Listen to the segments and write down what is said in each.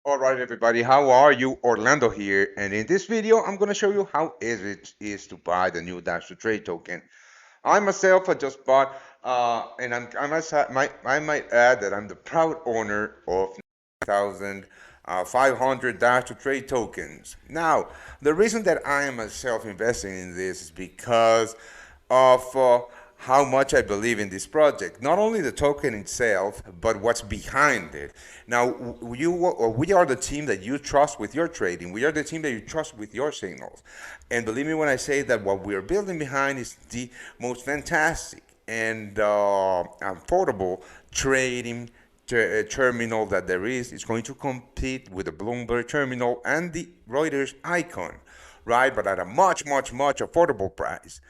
All right, everybody, how are you? Orlando here, and in this video, I'm going to show you how easy it is to buy the new Dash to Trade token. I myself, I just bought, and I might add that I'm the proud owner of 9,500 Dash to Trade tokens. Now, the reason that I am myself investing in this is because of how much I believe in this project. Not only the token itself, but what's behind it. Now, we are the team that you trust with your trading. We are the team that you trust with your signals. And believe me when I say that what we are building behind is the most fantastic and affordable trading terminal that there is. It's going to compete with the Bloomberg terminal and the Reuters icon, right? But at a much, much, much affordable price.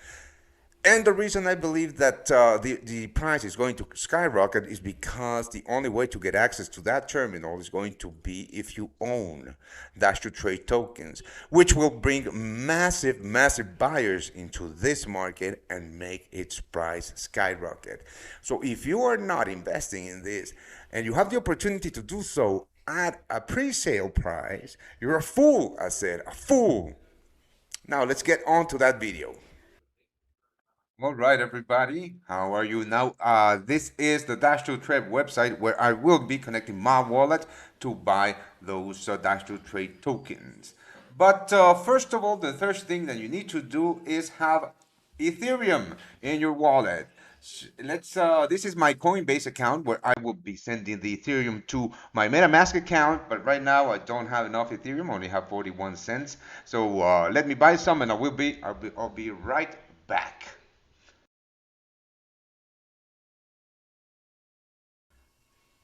And the reason I believe that the price is going to skyrocket is because the only way to get access to that terminal is going to be if you own Dash to Trade tokens, which will bring massive, massive buyers into this market and make its price skyrocket. So if you are not investing in this and you have the opportunity to do so at a pre-sale price, you're a fool, I said, a fool. Now let's get on to that video. All right, everybody. How are you now? This is the Dash to Trade website where I will be connecting my wallet to buy those Dash to Trade tokens. But first of all, the first thing that you need to do is have Ethereum in your wallet. Let's. This is my Coinbase account where I will be sending the Ethereum to my MetaMask account. But right now I don't have enough Ethereum. I only have 41 cents. So let me buy some, and I'll be right back.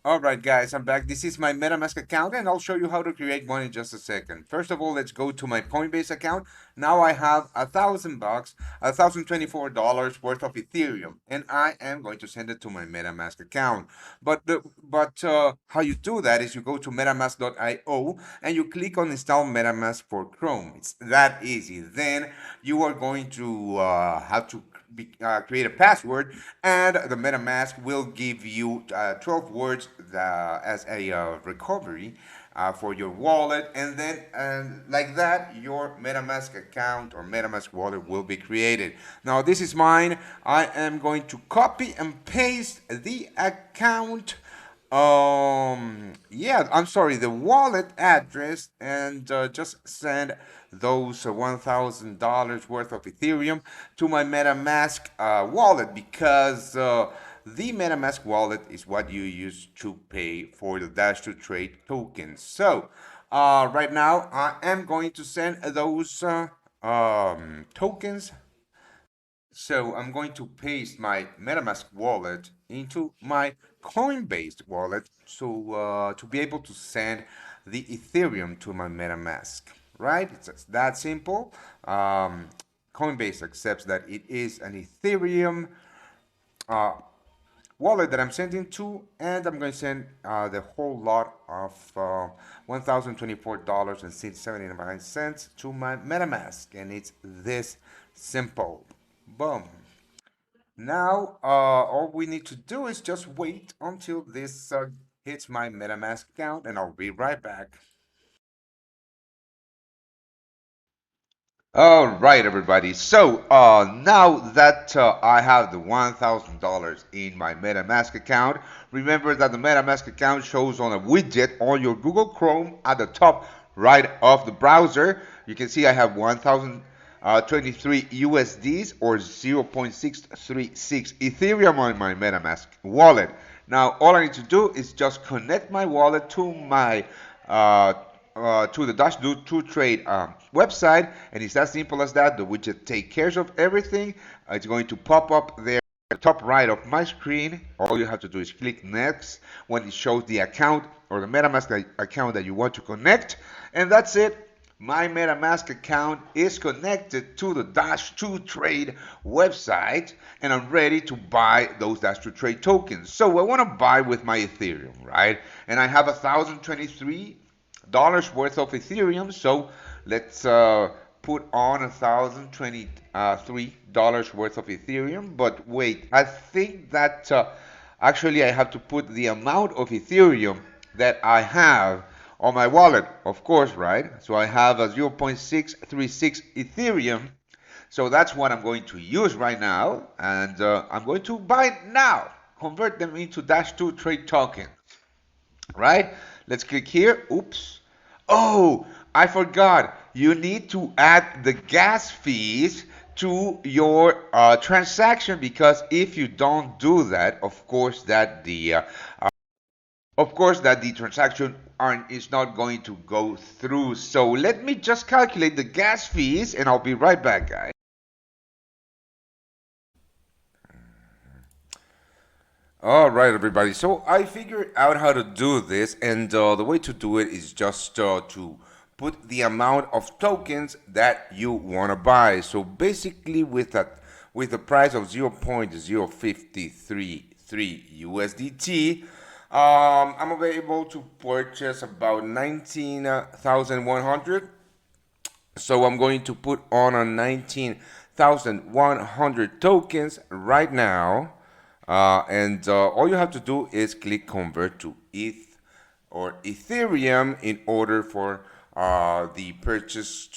All right, guys, I'm back. This is my MetaMask account, and I'll show you how to create one in just a second. First of all, let's go to my Coinbase account. Now I have $1,000, $1,024 worth of Ethereum, and I am going to send it to my MetaMask account. But how you do that is you go to MetaMask.io and you click on Install MetaMask for Chrome. It's that easy. Then you are going to have to create a password, and the MetaMask will give you 12 words as a recovery for your wallet, and then like that, your MetaMask account or MetaMask wallet will be created. Now, this is mine. I am going to copy and paste the account, yeah, I'm sorry, the wallet address, and just send those $1,000 worth of Ethereum to my MetaMask wallet, because the MetaMask wallet is what you use to pay for the Dash to Trade tokens. So right now I am going to send those tokens. So I'm going to paste my MetaMask wallet into my Coinbase wallet to be able to send the Ethereum to my MetaMask. Right? It's just that simple. Coinbase accepts that it is an Ethereum uh, wallet that I'm sending to, and I'm going to send the whole lot of $1,024.79 to my MetaMask, and it's this simple. Boom. Now, all we need to do is just wait until this hits my MetaMask account, and I'll be right back. All right, everybody. So now that I have the $1,000 in my MetaMask account, remember that the MetaMask account shows on a widget on your Google Chrome at the top right of the browser. You can see I have 1,023 USDs or 0.636 Ethereum on my MetaMask wallet. Now, all I need to do is just connect my wallet uh, to the Dash to Trade website, and it's as simple as that. The widget takes care of everything. It's going to pop up there at the top right of my screen. All you have to do is click next when it shows the account or the MetaMask account that you want to connect, and that's it. My MetaMask account is connected to the Dash to Trade website, and I'm ready to buy those Dash to Trade tokens. So I want to buy with my Ethereum, right? And I have 1,023 worth of Ethereum. So let's put on $1,023 worth of Ethereum. But wait, I think that actually I have to put the amount of Ethereum that I have on my wallet, of course, right? So I have a 0.636 Ethereum. So that's what I'm going to use right now, and I'm going to buy it now. Convert them into Dash 2 Trade token, right? Let's click here. Oops. Oh, I forgot. You need to add the gas fees to your transaction, because if you don't do that, of course that the transaction is not going to go through. So let me just calculate the gas fees, and I'll be right back, guys. All right, everybody. So I figured out how to do this, and the way to do it is just to put the amount of tokens that you want to buy. So basically, with the price of 0.0533 USDT, I'm able to purchase about 19,100. So I'm going to put on a 19,100 tokens right now. And all you have to do is click convert to ETH or Ethereum in order for the purchase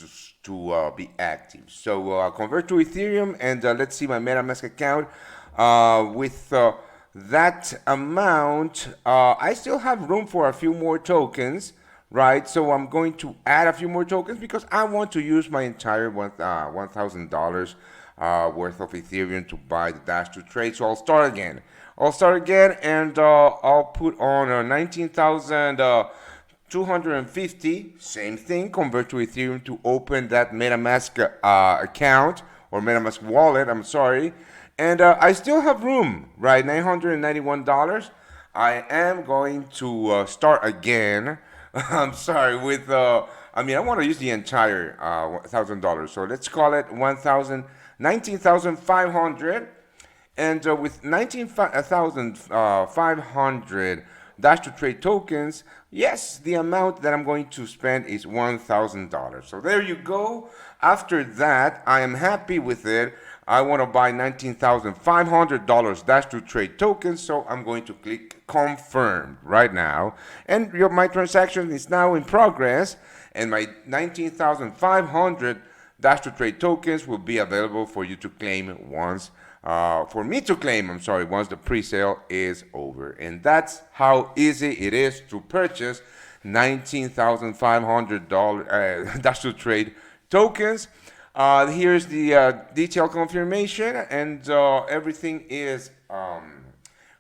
to be active. So convert to Ethereum, and let's see my MetaMask account. With that amount, I still have room for a few more tokens, right? So I'm going to add a few more tokens because I want to use my entire $1,000 worth of Ethereum to buy the Dash to trade. So I'll start again. And I'll put on 19,250. Same thing. Convert to Ethereum to open that MetaMask account or MetaMask wallet. I'm sorry. And I still have room, right? $991. I am going to start again. I'm sorry, I want to use the entire $1,000. So let's call it 19,500. And with 19,500 Dash to Trade tokens, yes, the amount that I'm going to spend is $1,000. So there you go. After that, I am happy with it. I want to buy $19,500 Dash to Trade tokens, so I'm going to click confirm right now. And my transaction is now in progress, and my 19,500 Dash to Trade tokens will be available for you to claim once once the pre-sale is over. And that's how easy it is to purchase $19,500 Dash to Trade tokens. Here's the detailed confirmation, and everything is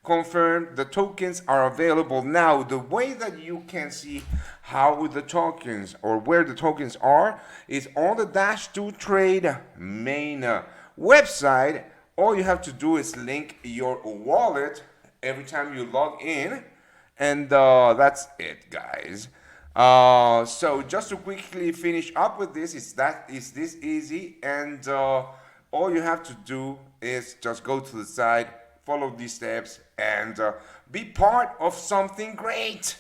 confirmed. The tokens are available now. The way that you can see how the tokens or where the tokens are is on the Dash to Trade main website. All you have to do is link your wallet every time you log in, and that's it, guys. So just to quickly finish up with this, is this easy, and all you have to do is just go to the site, follow these steps, and be part of something great.